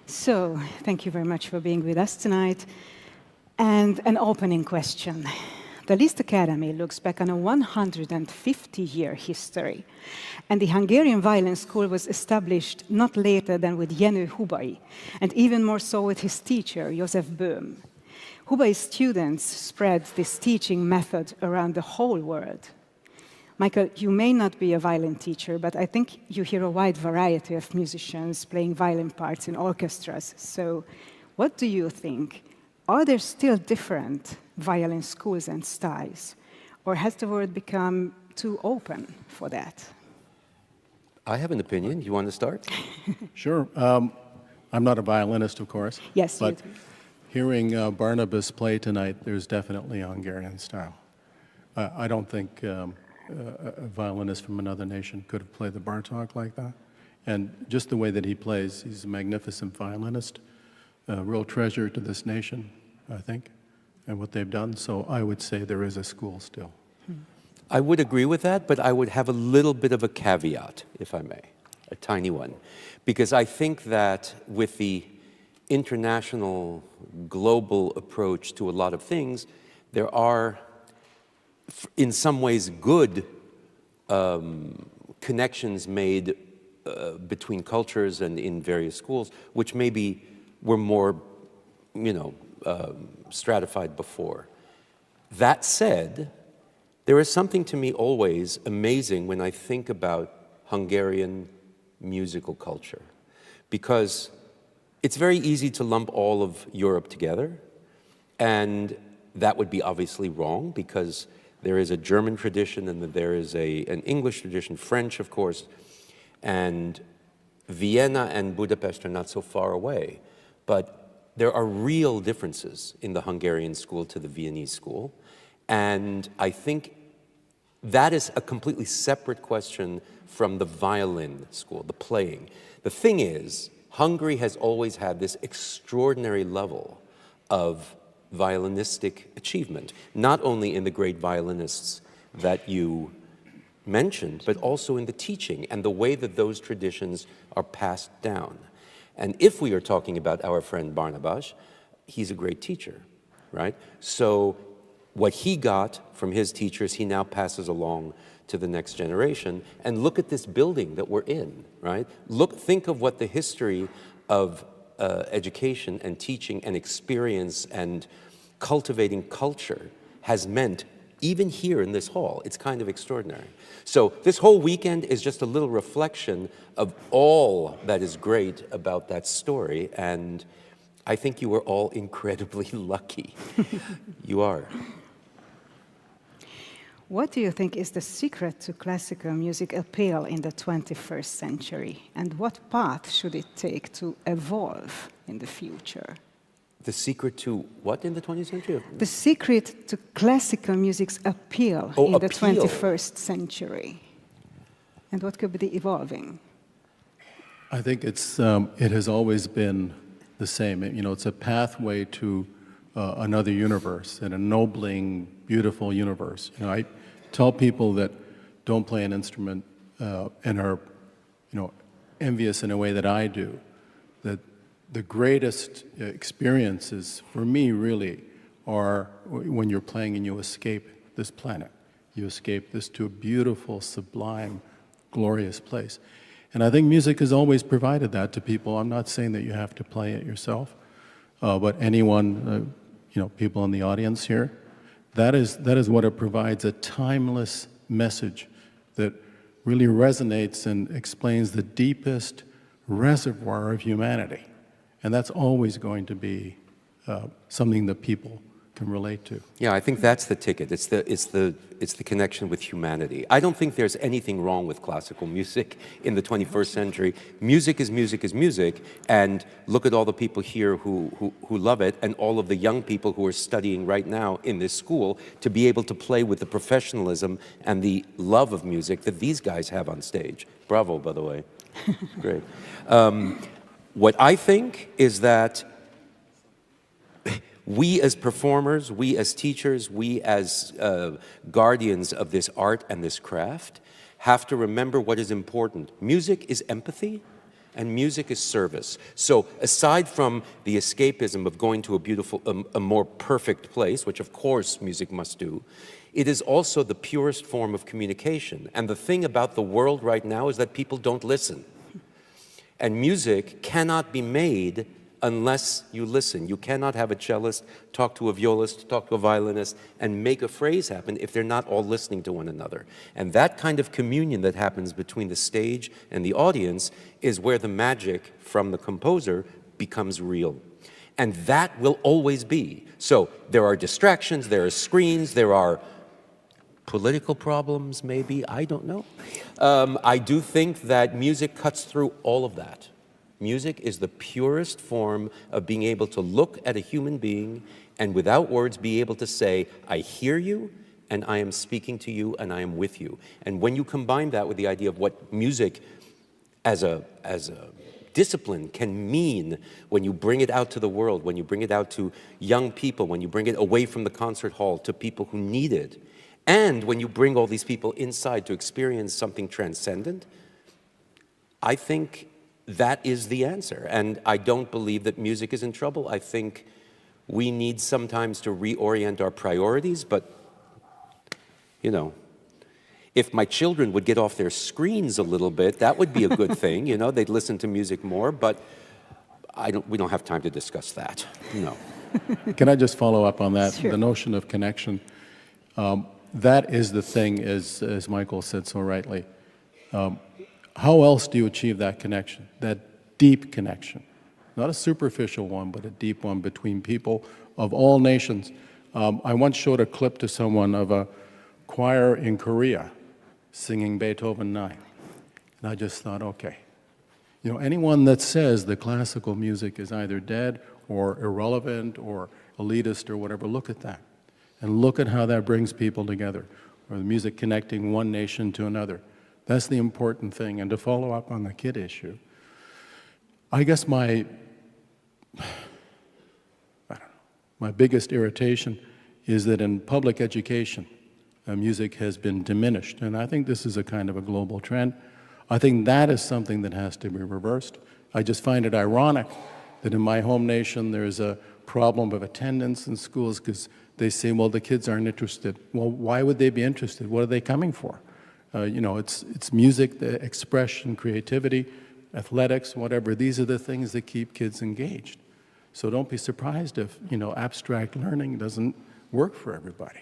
So, thank you very much for being with us tonight. And an opening question. The Liszt Academy looks back on a 150-year history. And the Hungarian Violin School was established not later than with Jenő Hubai, and even more so with his teacher, József Böhm. Hubai's students spread this teaching method around the whole world. Michael, you may not be a violin teacher, but I think you hear a wide variety of musicians playing violin parts in orchestras. So what do you think? Are there still different violin schools and styles? Or has the world become too open for that? I have an opinion. You want to start? Sure. I'm not a violinist, of course. Yes, but hearing Barnabas play tonight, there's definitely a Hungarian style. I don't think a violinist from another nation could have played the Bartók like that. And just the way that he plays, he's a magnificent violinist, a real treasure to this nation, I think, and what they've done. So I would say there is a school still. I would agree with that, but I would have a little bit of a caveat, if I may, a tiny one. Because I think that with the international, global approach to a lot of things, there are, in some ways, good connections made between cultures and in various schools, which maybe were more, stratified before. That said, there is something to me always amazing when I think about Hungarian musical culture, because it's very easy to lump all of Europe together, and that would be obviously wrong, because there is a German tradition and there is an English tradition, French, of course, and Vienna and Budapest are not so far away, but there are real differences in the Hungarian school to the Viennese school, and I think that is a completely separate question from the violin school, the playing. The thing is, Hungary has always had this extraordinary level of violinistic achievement, not only in the great violinists that you mentioned, but also in the teaching and the way that those traditions are passed down. And if we are talking about our friend Barnabas, he's a great teacher, right? So what he got from his teachers, he now passes along to the next generation. And look at this building that we're in, right? Think of what the history of education and teaching and experience and cultivating culture has meant, even here in this hall. It's kind of extraordinary. So this whole weekend is just a little reflection of all that is great about that story, and I think you were all incredibly lucky. You are. What do you think is the secret to classical music appeal in the 21st century? And what path should it take to evolve in the future? The secret to what in the 20th century? The secret to classical music's appeal in the 21st century. And what could be evolving? I think it has always been the same. It's a pathway to another universe, an ennobling, beautiful universe. I tell people that don't play an instrument and are, envious in a way that I do, that the greatest experiences for me really are when you're playing and you escape this planet. You escape this to a beautiful, sublime, glorious place. And I think music has always provided that to people. I'm not saying that you have to play it yourself, but anyone, people in the audience here, that is what it provides, a timeless message that really resonates and explains the deepest reservoir of humanity. And that's always going to be something that people can relate to. Yeah, I think that's the ticket. It's the connection with humanity. I don't think there's anything wrong with classical music in the 21st century. Music is music is music, and look at all the people here who love it, and all of the young people who are studying right now in this school to be able to play with the professionalism and the love of music that these guys have on stage. Bravo, by the way. Great. What I think is that we as performers, we as teachers, we as guardians of this art and this craft have to remember what is important. Music is empathy, and music is service. So aside from the escapism of going to a beautiful, a more perfect place, which of course music must do, it is also the purest form of communication. And the thing about the world right now is that people don't listen. And music cannot be made unless you listen. You cannot have a cellist talk to a violist, talk to a violinist, and make a phrase happen if they're not all listening to one another. And that kind of communion that happens between the stage and the audience is where the magic from the composer becomes real. And that will always be. So there are distractions, there are screens, there are political problems, maybe, I don't know. I do think that music cuts through all of that. Music is the purest form of being able to look at a human being and without words be able to say, I hear you and I am speaking to you and I am with you. And when you combine that with the idea of what music as a discipline can mean when you bring it out to the world, when you bring it out to young people, when you bring it away from the concert hall to people who need it, and when you bring all these people inside to experience something transcendent, I think that is the answer. And I don't believe that music is in trouble. I think we need sometimes to reorient our priorities, but, you know, if my children would get off their screens a little bit, that would be a good thing, you know, they'd listen to music more, but we don't have time to discuss that, no. Can I just follow up on that? Sure. The notion of connection, that is the thing, as Michael said so rightly. How else do you achieve that connection, that deep connection? Not a superficial one, but a deep one between people of all nations. I once showed a clip to someone of a choir in Korea singing Beethoven 9. And I just thought, okay, you know, anyone that says that classical music is either dead or irrelevant or elitist or whatever, look at that. And look at how that brings people together, or the music connecting one nation to another. That's the important thing. And to follow up on the kid issue, I guess my biggest irritation is that in public education, music has been diminished. And I think this is a kind of a global trend. I think that is something that has to be reversed. I just find it ironic that in my home nation there's a problem of attendance in schools because they say, well, the kids aren't interested. Well, why would they be interested? What are they coming for? You know, it's music, the expression, creativity, athletics, whatever. These are the things that keep kids engaged. So don't be surprised if, you know, abstract learning doesn't work for everybody.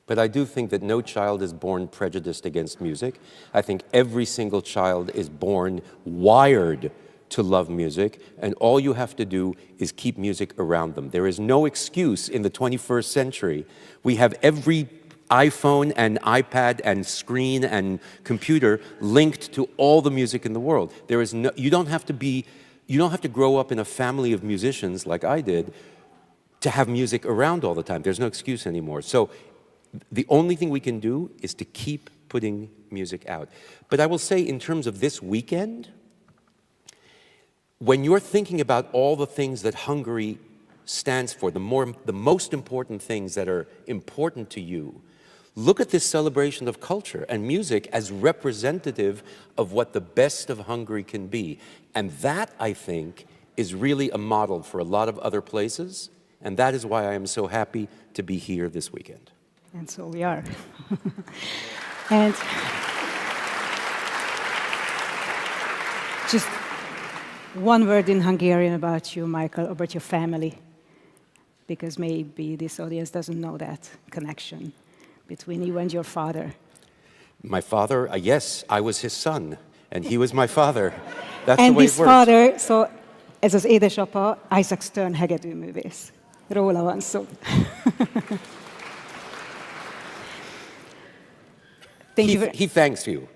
But I do think that no child is born prejudiced against music. I think every single child is born wired to love music, and all you have to do is keep music around them. There is no excuse in the 21st century. We have every iPhone and iPad and screen and computer linked to all the music in the world. There is no, you don't have to grow up in a family of musicians like I did to have music around all the time. There's no excuse anymore. So the only thing we can do is to keep putting music out. But I will say, in terms of this weekend, when you're thinking about all the things that Hungary stands for, the most important things that are important to you, look at this celebration of culture and music as representative of what the best of Hungary can be. And that, I think, is really a model for a lot of other places. And that is why I am so happy to be here this weekend. And so we are. And just one word in Hungarian about you, Michael, about your family, because maybe this audience doesn't know that connection between you and your father. My father, yes, I was his son, and he was my father. That's And the way his it works. father, so ez az édesapa, Isaac Stern hegedűművész. Róla van szó. He thanks you.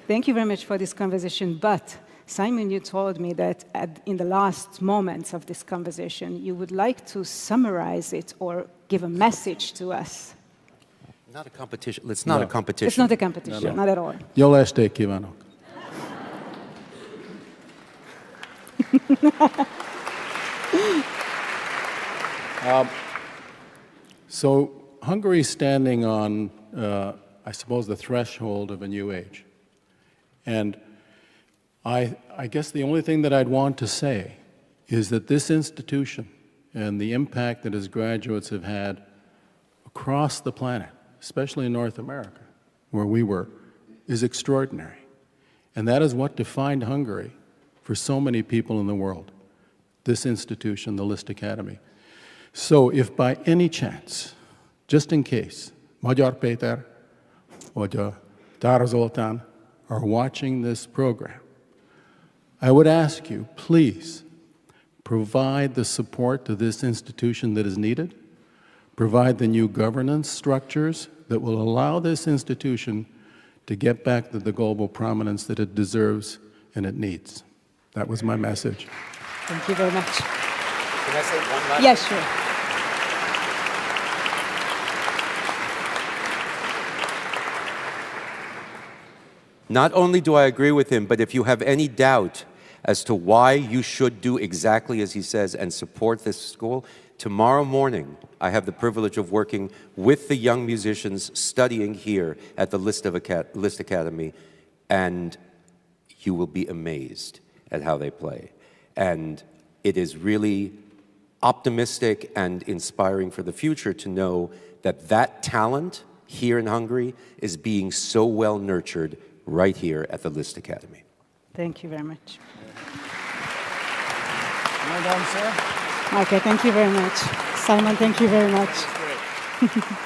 Thank you very much for this conversation, but Simon, you told me that in the last moments of this conversation, you would like to summarize it or give a message to us. Not a competition. It's not a competition. It's not a competition, not at all. Jó estét kívánok! So Hungary is standing on, I suppose, the threshold of a new age. And I guess the only thing that I'd want to say is that this institution and the impact that its graduates have had across the planet, especially in North America, where we were, is extraordinary. And that is what defined Hungary for so many people in the world, this institution, the Liszt Academy. So if by any chance, just in case, Magyar Péter or Tara Zoltán are watching this program, I would ask you, please, provide the support to this institution that is needed, provide the new governance structures that will allow this institution to get back to the global prominence that it deserves and it needs. That was my message. Thank you very much. Can I say one last? Yes, sure. Not only do I agree with him, but if you have any doubt as to why you should do exactly as he says and support this school, tomorrow morning I have the privilege of working with the young musicians studying here at the Liszt Academy, and you will be amazed at how they play. And it is really optimistic and inspiring for the future to know that that talent here in Hungary is being so well nurtured right here at the Liszt Academy. Thank you very much. Well done, sir. Okay, thank you very much. Simon, thank you very much.